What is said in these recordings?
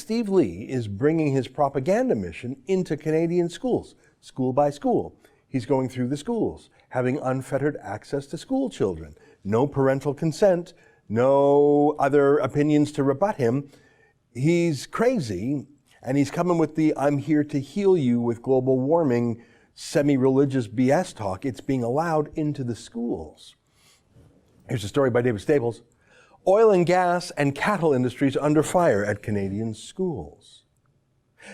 Steve Lee is bringing his propaganda mission into Canadian schools, school by school. He's going through the schools, having unfettered access to school children, no parental consent, no other opinions to rebut him. He's crazy, and he's coming with the "I'm here to heal you with global warming" semi-religious BS talk. It's being allowed into the schools. Here's a story by David Staples. Oil and gas and cattle industries under fire at Canadian schools.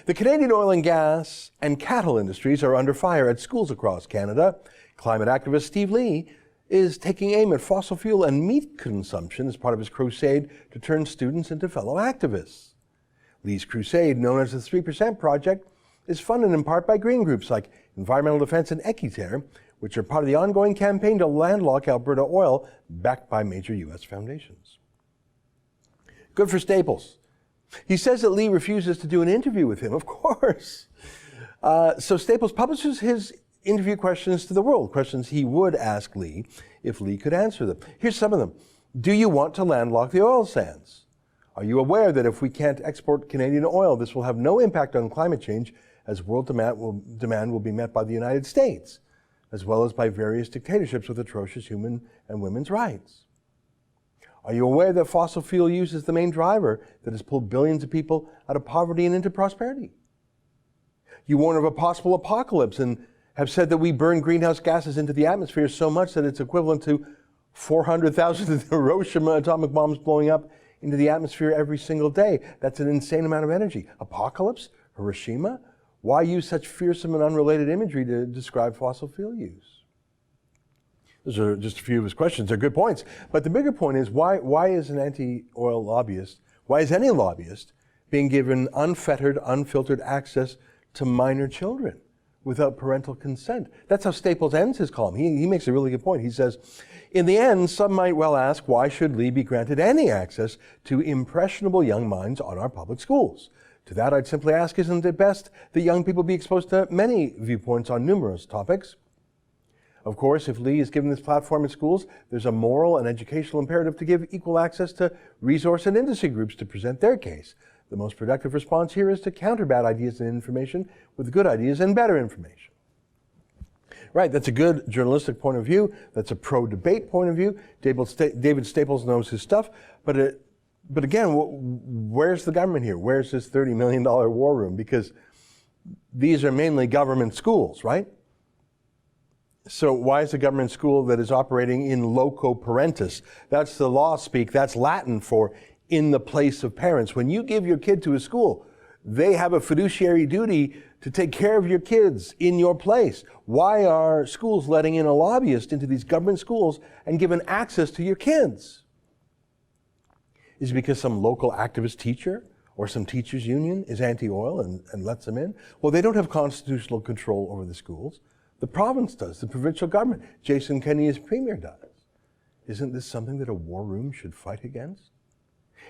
The Canadian oil and gas and cattle industries are under fire at schools across Canada. Climate activist Steve Lee is taking aim at fossil fuel and meat consumption as part of his crusade to turn students into fellow activists. Lee's crusade, known as the 3% Project, is funded in part by green groups like Environmental Defence and Equiterre, which are part of the ongoing campaign to landlock Alberta oil, backed by major U.S. foundations. Good for Staples. He says that Lee refuses to do an interview with him, of course. So Staples publishes his interview questions to the world, questions he would ask Lee if Lee could answer them. Here's some of them. Do you want to landlock the oil sands? Are you aware that if we can't export Canadian oil, this will have no impact on climate change, as world demand will be met by the United States, as well as by various dictatorships with atrocious human and women's rights? Are you aware that fossil fuel use is the main driver that has pulled billions of people out of poverty and into prosperity? You warn of a possible apocalypse and have said that we burn greenhouse gases into the atmosphere so much that it's equivalent to 400,000 Hiroshima atomic bombs blowing up into the atmosphere every single day. That's an insane amount of energy. Apocalypse? Hiroshima? Why use such fearsome and unrelated imagery to describe fossil fuel use? Those are just a few of his questions. They're good points. But the bigger point is, why is an anti-oil lobbyist, why is any lobbyist being given unfettered, unfiltered access to minor children without parental consent? That's how Staples ends his column. He makes a really good point. He says, in the end, some might well ask, why should Lee be granted any access to impressionable young minds on our public schools? To that, I'd simply ask, isn't it best that young people be exposed to many viewpoints on numerous topics? Of course, if Lee is given this platform in schools, there's a moral and educational imperative to give equal access to resource and industry groups to present their case. The most productive response here is to counter bad ideas and information with good ideas and better information. Right, that's a good journalistic point of view. That's a pro-debate point of view. David Staples knows his stuff, but again, where's the government here? Where's this $30 million war room? Because these are mainly government schools, right? So why is the government school that is operating in loco parentis? That's the law speak. That's Latin for in the place of parents. When you give your kid to a school, they have a fiduciary duty to take care of your kids in your place. Why are schools letting in a lobbyist into these government schools and giving access to your kids? Is it because some local activist teacher or some teachers union is anti-oil and lets them in? Well, they don't have constitutional control over the schools. The province does, the provincial government. Jason Kenney as premier does. Isn't this something that a war room should fight against?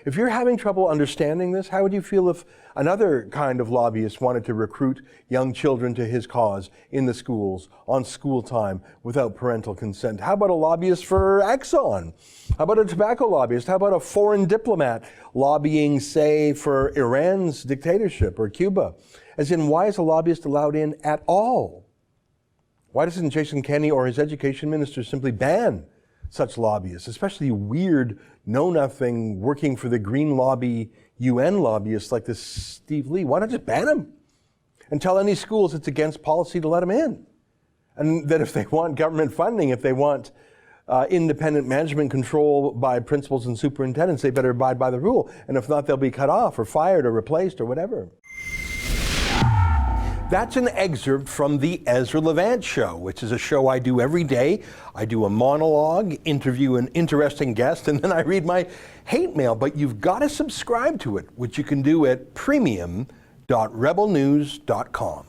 If you're having trouble understanding this, how would you feel if another kind of lobbyist wanted to recruit young children to his cause in the schools, on school time, without parental consent? How about a lobbyist for Exxon? How about a tobacco lobbyist? How about a foreign diplomat lobbying, say, for Iran's dictatorship or Cuba? As in, why is a lobbyist allowed in at all? Why doesn't Jason Kenney or his education minister simply ban such lobbyists, especially weird, know-nothing, working for the Green Lobby UN lobbyists like this Steve Lee? Why not just ban them and tell any schools it's against policy to let them in? And that if they want government funding, if they want independent management control by principals and superintendents, they better abide by the rule. And if not, they'll be cut off or fired or replaced or whatever. That's an excerpt from the Ezra Levant Show, which is a show I do every day. I do a monologue, interview an interesting guest, and then I read my hate mail. But you've got to subscribe to it, which you can do at premium.rebelnews.com.